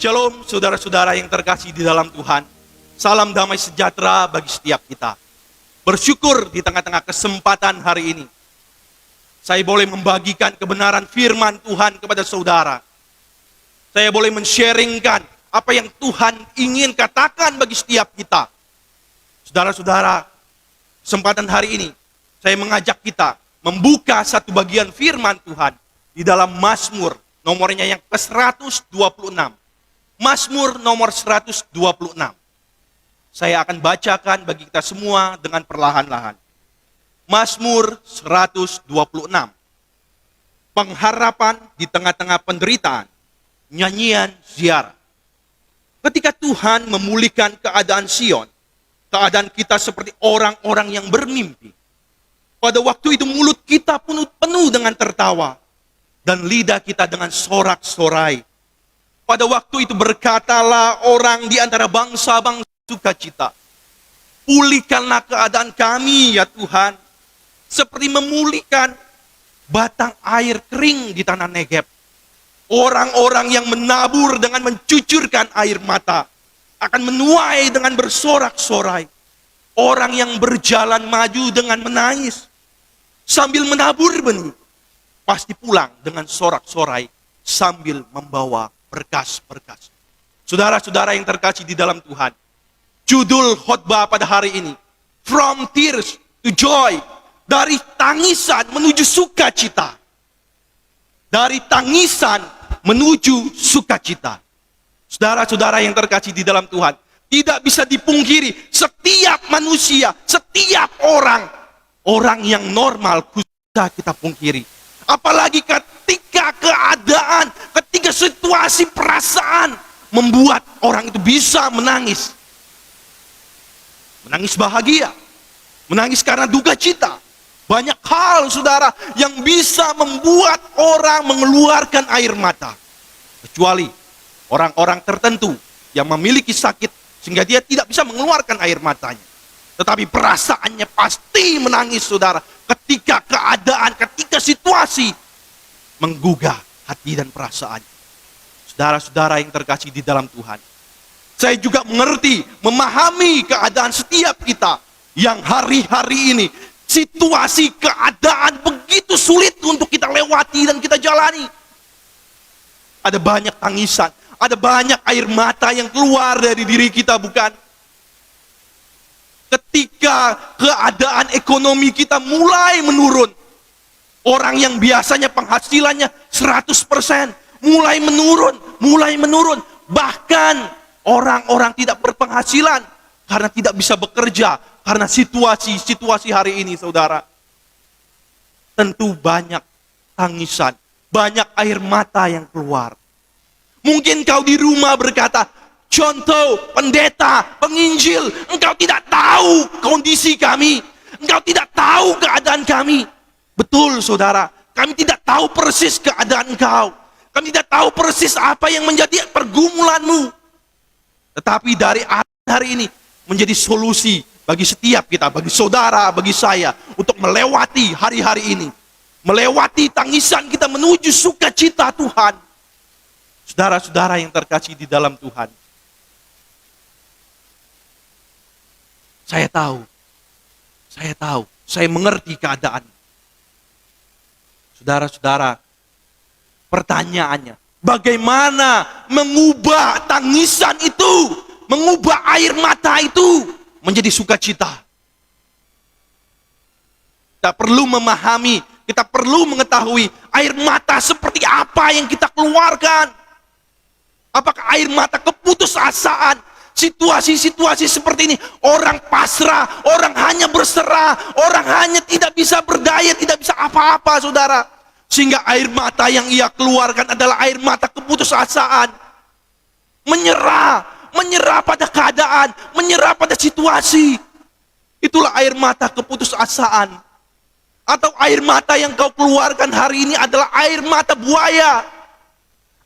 Shalom saudara-saudara yang terkasih di dalam Tuhan. Salam damai sejahtera bagi setiap kita. Bersyukur di tengah-tengah kesempatan hari ini, saya boleh membagikan kebenaran firman Tuhan kepada saudara. Saya boleh men-sharingkan apa yang Tuhan ingin katakan bagi setiap kita. Saudara-saudara, kesempatan hari ini, saya mengajak kita membuka satu bagian firman Tuhan di dalam Mazmur, nomornya yang ke-126. Mazmur nomor 126. Saya akan bacakan bagi kita semua dengan perlahan-lahan. Mazmur 126. Pengharapan di tengah-tengah penderitaan. Nyanyian ziarah. Ketika Tuhan memulihkan keadaan Sion, keadaan kita seperti orang-orang yang bermimpi. Pada waktu itu mulut kita penuh dengan tertawa, dan lidah kita dengan sorak-sorai. Pada waktu itu berkatalah orang di antara bangsa-bangsa sukacita. Pulihkanlah keadaan kami ya Tuhan, seperti memulihkan batang air kering di tanah Negeb. Orang-orang yang menabur dengan mencucurkan air mata akan menuai dengan bersorak-sorai. Orang yang berjalan maju dengan menangis sambil menabur benih, pasti pulang dengan sorak-sorai sambil membawa berkas-berkas. Saudara-saudara yang terkasih di dalam Tuhan, judul khotbah pada hari ini, From Tears to Joy, dari tangisan menuju sukacita. Dari tangisan menuju sukacita. Saudara-saudara yang terkasih di dalam Tuhan, tidak bisa dipungkiri setiap manusia, setiap orang yang normal bisa kita pungkiri. Apalagi ketika keadaan, ketika situasi perasaan membuat orang itu bisa menangis. Menangis bahagia, menangis karena duka cita. Banyak hal saudara yang bisa membuat orang mengeluarkan air mata. Kecuali orang-orang tertentu yang memiliki sakit sehingga dia tidak bisa mengeluarkan air matanya. Tetapi perasaannya pasti menangis saudara. Ketika keadaan, ketika situasi menggugah hati dan perasaan. Saudara-saudara yang terkasih di dalam Tuhan, saya juga mengerti, memahami keadaan setiap kita yang hari-hari ini situasi keadaan begitu sulit untuk kita lewati dan kita jalani. Ada banyak tangisan, ada banyak air mata yang keluar dari diri kita, bukan? Ketika keadaan ekonomi kita mulai menurun, orang yang biasanya penghasilannya 100% mulai menurun, bahkan orang-orang tidak berpenghasilan karena tidak bisa bekerja, karena situasi hari ini saudara. Tentu banyak tangisan, banyak air mata yang keluar. Mungkin kau di rumah berkata, contoh, pendeta, penginjil, engkau tidak tahu kondisi kami, engkau tidak tahu keadaan kami. Betul saudara, kami tidak tahu persis keadaan engkau, kami tidak tahu persis apa yang menjadi pergumulanmu. Tetapi dari hari ini menjadi solusi bagi setiap kita, bagi saudara, bagi saya, untuk melewati hari-hari ini, melewati tangisan kita menuju sukacita Tuhan. Saudara-saudara yang terkasih di dalam Tuhan, saya tahu, saya mengerti keadaan. Saudara-saudara, pertanyaannya, bagaimana mengubah tangisan itu, mengubah air mata itu menjadi sukacita? Kita perlu memahami, kita perlu mengetahui air mata seperti apa yang kita keluarkan. Apakah air mata keputusasaan? Situasi-situasi seperti ini, orang pasrah, orang hanya berserah, orang hanya tidak bisa berdaya, tidak bisa apa-apa saudara. Sehingga air mata yang ia keluarkan adalah air mata keputusasaan. Menyerah pada keadaan, menyerah pada situasi. Itulah air mata keputusasaan. Atau air mata yang kau keluarkan hari ini adalah air mata buaya.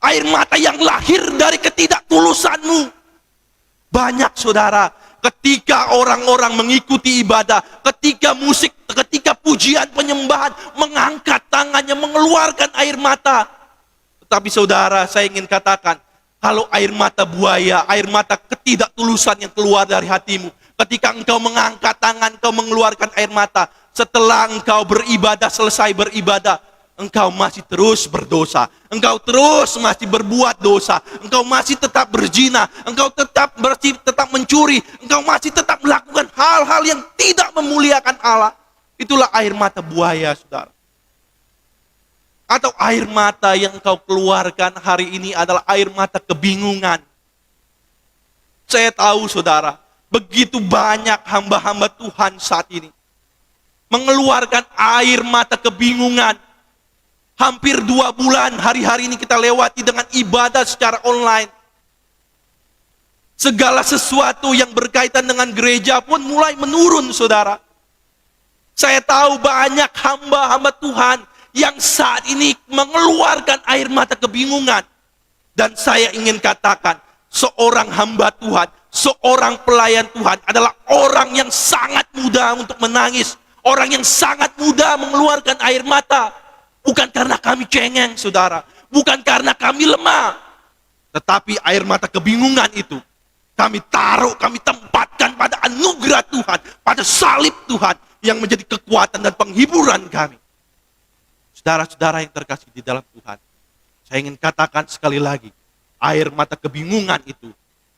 Air mata yang lahir dari ketidaktulusanmu. Banyak saudara, ketika orang-orang mengikuti ibadah, ketika musik, ketika pujian penyembahan, mengangkat tangannya, mengeluarkan air mata. Tetapi saudara, saya ingin katakan, Kalau air mata buaya, air mata ketidaktulusan yang keluar dari hatimu, ketika engkau mengangkat tangan, engkau mengeluarkan air mata, setelah engkau beribadah, selesai beribadah, engkau masih terus berdosa, engkau terus masih berbuat dosa, engkau masih tetap berzina, engkau tetap mencuri, engkau masih tetap melakukan hal-hal yang tidak memuliakan Allah. Itulah air mata buaya, saudara. Atau air mata yang engkau keluarkan hari ini adalah air mata kebingungan. Saya tahu, saudara, begitu banyak hamba-hamba Tuhan saat ini mengeluarkan air mata kebingungan. Hampir 2 bulan hari-hari ini kita lewati dengan ibadah secara online. Segala sesuatu yang berkaitan dengan gereja pun mulai menurun, saudara. Saya tahu banyak hamba-hamba Tuhan yang saat ini mengeluarkan air mata kebingungan. Dan saya ingin katakan, seorang hamba Tuhan, seorang pelayan Tuhan adalah orang yang sangat mudah untuk menangis. Orang yang sangat mudah mengeluarkan air mata. Bukan karena kami cengeng, saudara. Bukan karena kami lemah. Tetapi air mata kebingungan itu kami taruh, kami tempatkan pada anugerah Tuhan, pada salib Tuhan yang menjadi kekuatan dan penghiburan kami. Saudara-saudara yang terkasih di dalam Tuhan, saya ingin katakan sekali lagi, air mata kebingungan itu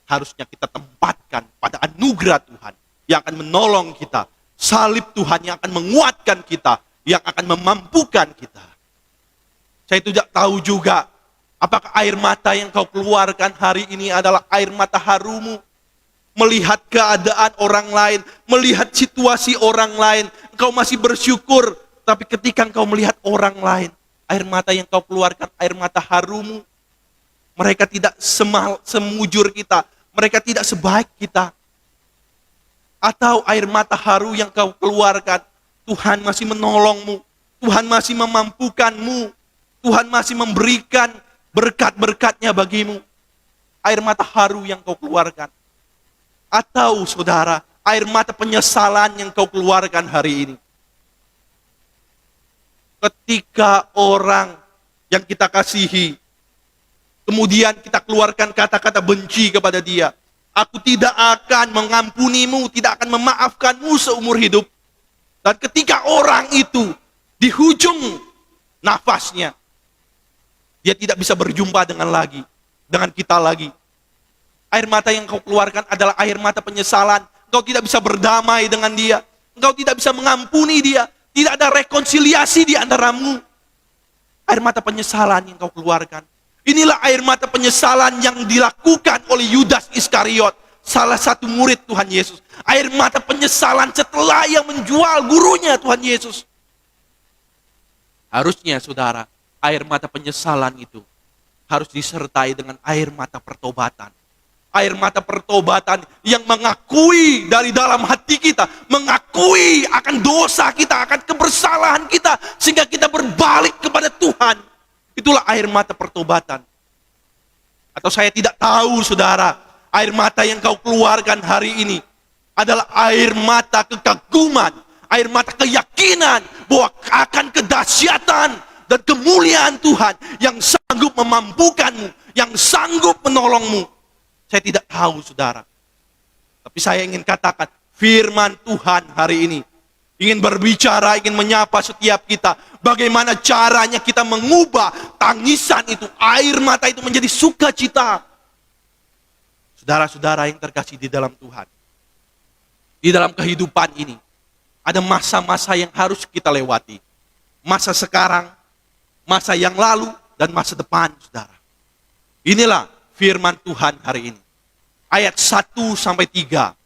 harusnya kita tempatkan pada anugerah Tuhan yang akan menolong kita, salib Tuhan yang akan menguatkan kita, yang akan memampukan kita. Saya tidak tahu juga, apakah air mata yang kau keluarkan hari ini adalah air mata harumu, melihat keadaan orang lain, melihat situasi orang lain, engkau masih bersyukur. Tapi ketika engkau melihat orang lain, air mata yang kau keluarkan, air mata harumu, mereka tidak semujur kita, mereka tidak sebaik kita. Atau air mata haru yang kau keluarkan, Tuhan masih menolongmu, Tuhan masih memampukanmu, Tuhan masih memberikan berkat-berkatnya bagimu. Air mata haru yang kau keluarkan. Atau saudara, air mata penyesalan yang kau keluarkan hari ini. Ketika orang yang kita kasihi, kemudian kita keluarkan kata-kata benci kepada dia. Aku tidak akan mengampunimu, tidak akan memaafkanmu seumur hidup. Dan ketika orang itu di hujung nafasnya, dia tidak bisa berjumpa dengan kita lagi. Air mata yang kau keluarkan adalah air mata penyesalan. Engkau tidak bisa berdamai dengan dia. Engkau tidak bisa mengampuni dia. Tidak ada rekonsiliasi di antaramu. Air mata penyesalan yang kau keluarkan. Inilah air mata penyesalan yang dilakukan oleh Yudas Iskariot, salah satu murid Tuhan Yesus. Air mata penyesalan setelah yang menjual gurunya Tuhan Yesus. Harusnya saudara, air mata penyesalan itu harus disertai dengan air mata pertobatan. Air mata pertobatan yang mengakui dari dalam hati kita, mengakui akan dosa kita, akan kebersalahan kita, sehingga kita berbalik kepada Tuhan. Itulah air mata pertobatan. Atau saya tidak tahu, saudara, air mata yang kau keluarkan hari ini adalah air mata kekaguman, air mata keyakinan bahwa akan kedahsyatan dan kemuliaan Tuhan yang sanggup memampukanmu, yang sanggup menolongmu. Saya tidak tahu, saudara. Tapi saya ingin katakan, firman Tuhan hari ini ingin berbicara, ingin menyapa setiap kita. Bagaimana caranya kita mengubah tangisan itu, air mata itu menjadi sukacita. Saudara-saudara yang terkasih di dalam Tuhan. Di dalam kehidupan ini, ada masa-masa yang harus kita lewati. Masa sekarang, masa yang lalu, dan masa depan, saudara. Inilah firman Tuhan hari ini. Ayat 1-3.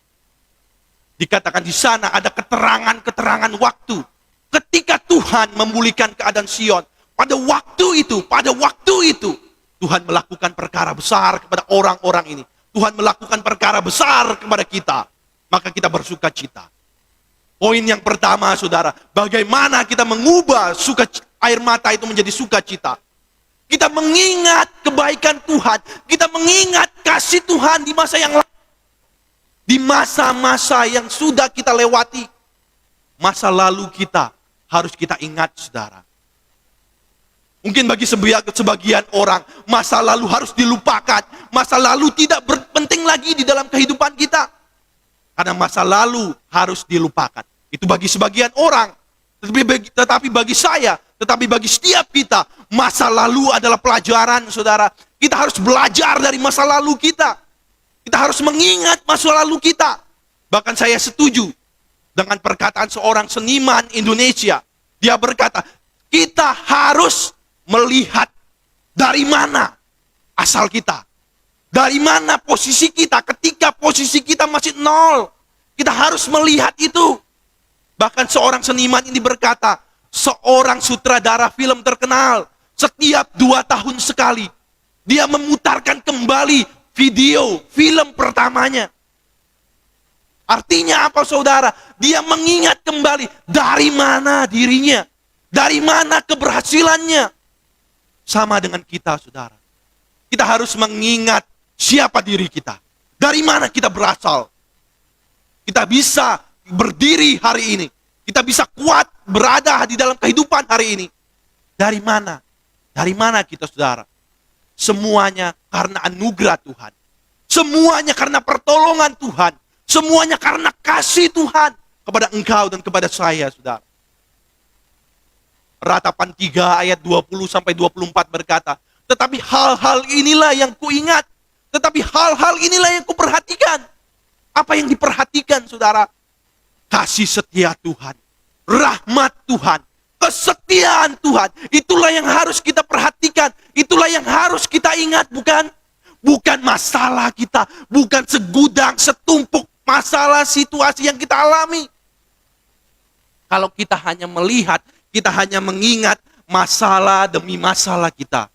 Dikatakan di sana ada keterangan-keterangan waktu. Ketika Tuhan memulihkan keadaan Sion. Pada waktu itu, Tuhan melakukan perkara besar kepada orang-orang ini. Tuhan melakukan perkara besar kepada kita. Maka kita bersuka cita. Poin yang pertama, saudara. Bagaimana kita mengubah air mata itu menjadi sukacita. Kita mengingat kebaikan Tuhan. Kita mengingat kasih Tuhan di masa yang lalu. Di masa-masa yang sudah kita lewati. Masa lalu kita harus kita ingat, saudara. Mungkin bagi sebagian orang, masa lalu harus dilupakan. Masa lalu tidak berpenting lagi di dalam kehidupan kita. Karena masa lalu harus dilupakan. Itu bagi sebagian orang. Tetapi bagi saya, tetapi bagi setiap kita, masa lalu adalah pelajaran, saudara. Kita harus belajar dari masa lalu kita. Kita harus mengingat masa lalu kita. Bahkan saya setuju dengan perkataan seorang seniman Indonesia. Dia berkata, kita harus melihat dari mana asal kita. Dari mana posisi kita ketika posisi kita masih nol. Kita harus melihat itu. Bahkan seorang seniman ini berkata, seorang sutradara film terkenal, setiap 2 tahun sekali, dia memutarkan kembali film pertamanya. Artinya apa, saudara? Dia mengingat kembali dari mana dirinya. Dari mana keberhasilannya. Sama dengan kita, saudara. Kita harus mengingat siapa diri kita. Dari mana kita berasal. Kita bisa berdiri hari ini. Kita bisa kuat berada di dalam kehidupan hari ini. Dari mana? Dari mana kita, saudara? Semuanya karena anugerah Tuhan. Semuanya karena pertolongan Tuhan. Semuanya karena kasih Tuhan kepada engkau dan kepada saya, saudara. Ratapan 3 ayat 20-24 berkata, tetapi hal-hal inilah yang kuingat. Tetapi hal-hal inilah yang kuperhatikan. Apa yang diperhatikan, saudara? Kasih setia Tuhan. Rahmat Tuhan. Kesetiaan Tuhan. Itulah yang harus kita perhatikan. Itulah yang harus kita ingat, bukan? Bukan masalah kita. Bukan segudang, setumpuk masalah situasi yang kita alami. Kalau kita hanya melihat, kita hanya mengingat masalah demi masalah kita.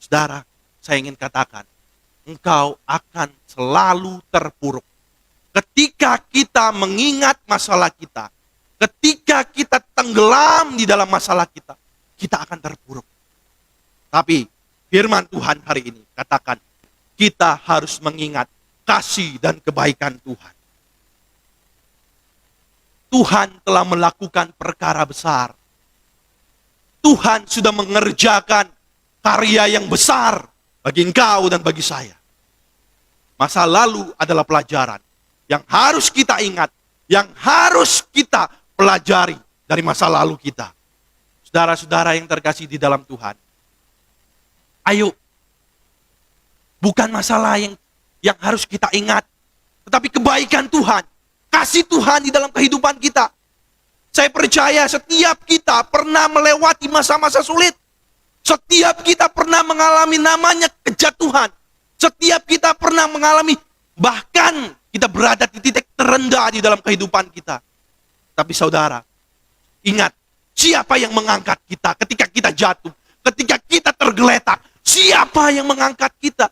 Saudara, saya ingin katakan, engkau akan selalu terpuruk. Ketika kita mengingat masalah kita, ketika kita tenggelam di dalam masalah kita, kita akan terpuruk. Tapi firman Tuhan hari ini katakan, kita harus mengingat kasih dan kebaikan Tuhan. Tuhan telah melakukan perkara besar. Tuhan sudah mengerjakan karya yang besar bagi engkau dan bagi saya. Masa lalu adalah pelajaran yang harus kita ingat, yang harus kita pelajari dari masa lalu kita. Saudara-saudara yang terkasih di dalam Tuhan, ayo, bukan masalah yang harus kita ingat, tetapi kebaikan Tuhan, kasih Tuhan di dalam kehidupan kita. Saya percaya setiap kita pernah melewati masa-masa sulit. Setiap kita pernah mengalami namanya kejatuhan. Setiap kita pernah mengalami, bahkan kita berada di titik terendah di dalam kehidupan kita. Tapi saudara, ingat, siapa yang mengangkat kita ketika kita jatuh, ketika kita tergeletak? Siapa yang mengangkat kita?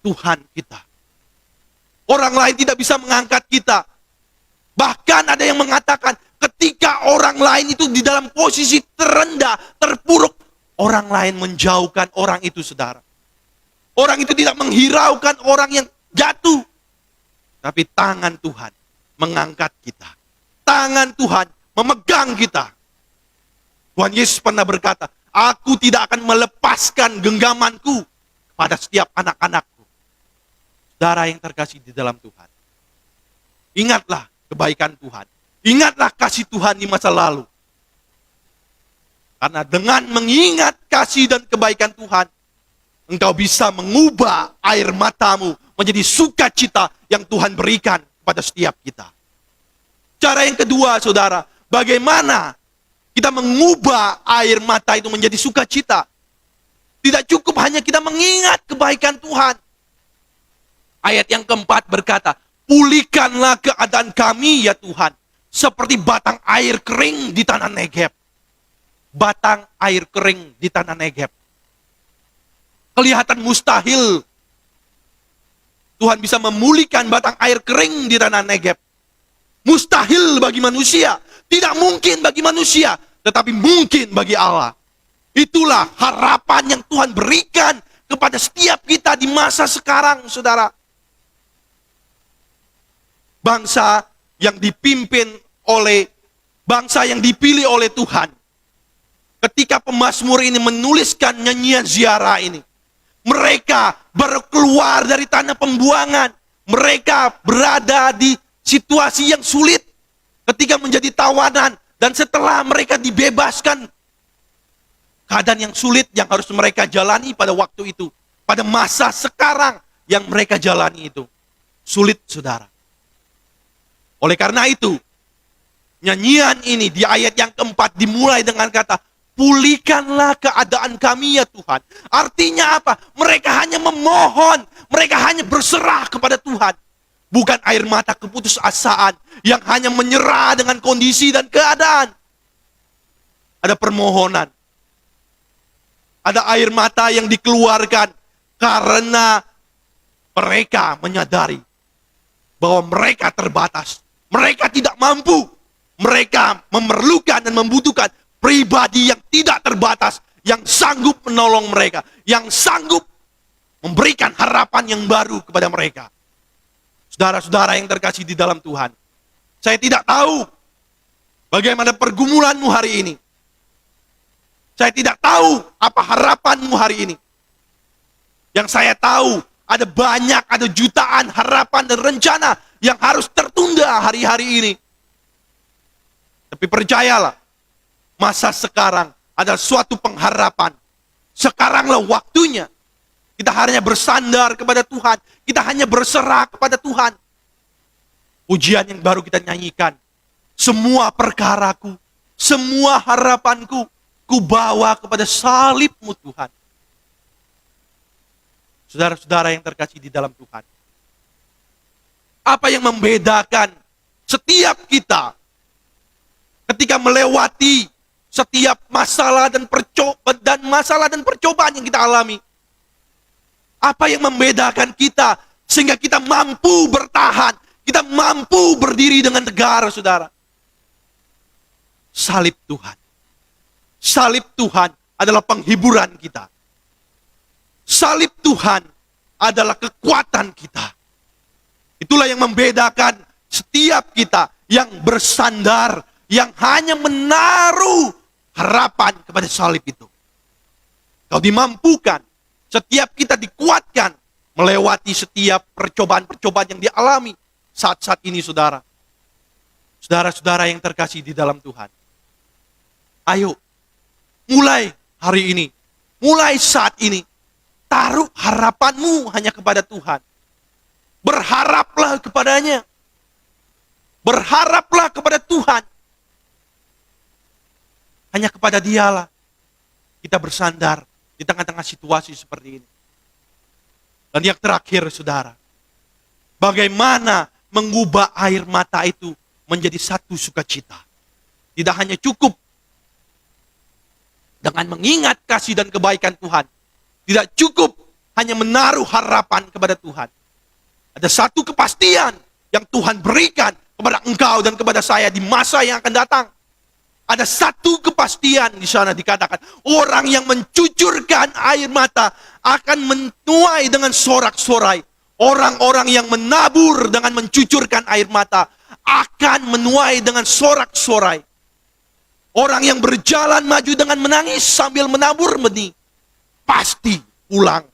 Tuhan kita. Orang lain tidak bisa mengangkat kita. Bahkan ada yang mengatakan, ketika orang lain itu di dalam posisi terendah, terpuruk, orang lain menjauhkan orang itu, saudara. Orang itu tidak menghiraukan orang yang jatuh. Tapi tangan Tuhan mengangkat kita. Tangan Tuhan memegang kita. Tuhan Yesus pernah berkata, aku tidak akan melepaskan genggamanku pada setiap anak-anakku. Saudara yang terkasih di dalam Tuhan, ingatlah kebaikan Tuhan. Ingatlah kasih Tuhan di masa lalu. Karena dengan mengingat kasih dan kebaikan Tuhan, engkau bisa mengubah air matamu menjadi sukacita yang Tuhan berikan kepada setiap kita. Cara yang kedua, saudara, bagaimana kita mengubah air mata itu menjadi sukacita. Tidak cukup hanya kita mengingat kebaikan Tuhan. Ayat yang keempat berkata, pulihkanlah keadaan kami ya Tuhan, seperti batang air kering di tanah Negeb. Batang air kering di tanah Negeb. Kelihatan mustahil Tuhan bisa memulihkan batang air kering di tanah Negeb. Mustahil bagi manusia. Tidak mungkin bagi manusia, tetapi mungkin bagi Allah. Itulah harapan yang Tuhan berikan kepada setiap kita di masa sekarang, saudara. Bangsa yang dipimpin oleh, bangsa yang dipilih oleh Tuhan. Ketika pemazmur ini menuliskan nyanyian ziarah ini, mereka baru keluar dari tanah pembuangan. Mereka berada di situasi yang sulit ketika menjadi tawanan. Dan setelah mereka dibebaskan, keadaan yang sulit yang harus mereka jalani pada waktu itu, pada masa sekarang yang mereka jalani itu sulit, saudara. Oleh karena itu, nyanyian ini di ayat yang keempat dimulai dengan kata, pulihkanlah keadaan kami ya Tuhan. Artinya apa? Mereka hanya memohon, mereka hanya berserah kepada Tuhan. Bukan air mata keputusasaan yang hanya menyerah dengan kondisi dan keadaan. Ada permohonan. Ada air mata yang dikeluarkan karena mereka menyadari bahwa mereka terbatas. Mereka tidak mampu. Mereka memerlukan dan membutuhkan pribadi yang tidak terbatas, yang sanggup menolong mereka, yang sanggup memberikan harapan yang baru kepada mereka. Saudara-saudara yang terkasih di dalam Tuhan, saya tidak tahu bagaimana pergumulanmu hari ini. Saya tidak tahu apa harapanmu hari ini. Yang saya tahu, ada banyak, ada jutaan harapan dan rencana yang harus tertunda hari-hari ini. Tapi percayalah, masa sekarang adalah suatu pengharapan. Sekaranglah waktunya. Kita hanya bersandar kepada Tuhan. Kita hanya berserah kepada Tuhan. Pujian yang baru kita nyanyikan. Semua perkaraku, semua harapanku, ku bawa kepada salib-Mu Tuhan. Saudara-saudara yang terkasih di dalam Tuhan. Apa yang membedakan setiap kita ketika melewati setiap masalah dan percobaan yang kita alami? Apa yang membedakan kita sehingga kita mampu bertahan, kita mampu berdiri dengan tegar, saudara? Salib Tuhan. Salib Tuhan adalah penghiburan kita. Salib Tuhan adalah kekuatan kita. Itulah yang membedakan setiap kita yang bersandar, yang hanya menaruh harapan kepada salib itu. Kau dimampukan, setiap kita dikuatkan melewati setiap percobaan-percobaan yang dialami saat-saat ini, saudara. Saudara-saudara yang terkasih di dalam Tuhan. Ayo, mulai hari ini, mulai saat ini, taruh harapanmu hanya kepada Tuhan. Berharaplah kepadanya. Berharaplah kepada Tuhan. Hanya kepada Dialah kita bersandar di tengah-tengah situasi seperti ini. Dan yang terakhir, saudara, bagaimana mengubah air mata itu menjadi satu sukacita. Tidak hanya cukup dengan mengingat kasih dan kebaikan Tuhan. Tidak cukup hanya menaruh harapan kepada Tuhan. Ada satu kepastian yang Tuhan berikan kepada engkau dan kepada saya di masa yang akan datang. Ada satu kepastian di sana dikatakan, orang yang mencucurkan air mata akan menuai dengan sorak-sorai. Orang-orang yang menabur dengan mencucurkan air mata akan menuai dengan sorak-sorai. Orang yang berjalan maju dengan menangis sambil menabur benih, pasti pulang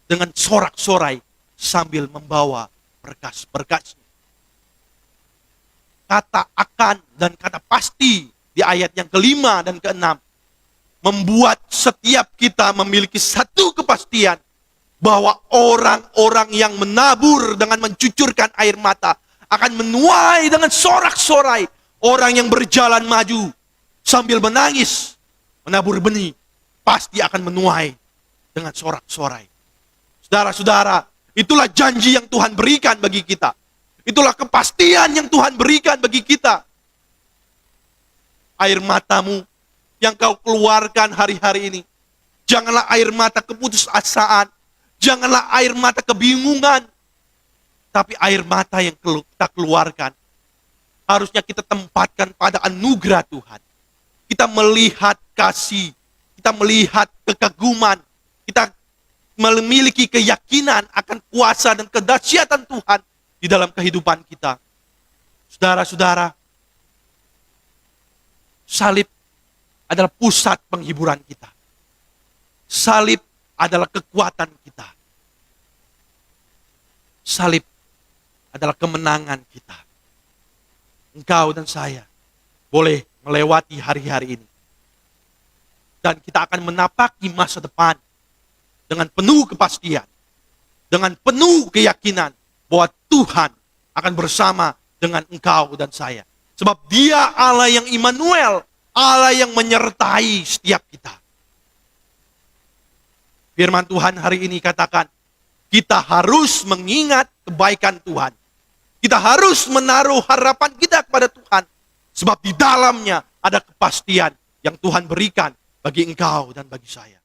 dengan sorak-sorai sambil membawa berkas-berkasnya. Kata akan dan kata pasti di ayat yang kelima dan keenam membuat setiap kita memiliki satu kepastian bahwa orang-orang yang menabur dengan mencucurkan air mata akan menuai dengan sorak-sorai. Orang yang berjalan maju sambil menangis menabur benih pasti akan menuai dengan sorak-sorai. Saudara-saudara, itulah janji yang Tuhan berikan bagi kita. Itulah kepastian yang Tuhan berikan bagi kita. Air matamu yang kau keluarkan hari-hari ini, janganlah air mata keputusasaan, janganlah air mata kebingungan, tapi air mata yang kita keluarkan harusnya kita tempatkan pada anugerah Tuhan. Kita melihat kasih, kita melihat kekaguman, kita memiliki keyakinan akan kuasa dan kedahsyatan Tuhan di dalam kehidupan kita. Saudara-saudara, salib adalah pusat penghiburan kita. Salib adalah kekuatan kita. Salib adalah kemenangan kita. Engkau dan saya boleh melewati hari-hari ini. Dan kita akan menapaki masa depan dengan penuh kepastian, dengan penuh keyakinan bahwa Tuhan akan bersama dengan engkau dan saya. Sebab Dia Allah yang Immanuel, Allah yang menyertai setiap kita. Firman Tuhan hari ini katakan, kita harus mengingat kebaikan Tuhan. Kita harus menaruh harapan kita kepada Tuhan. Sebab di dalamnya ada kepastian yang Tuhan berikan bagi engkau dan bagi saya.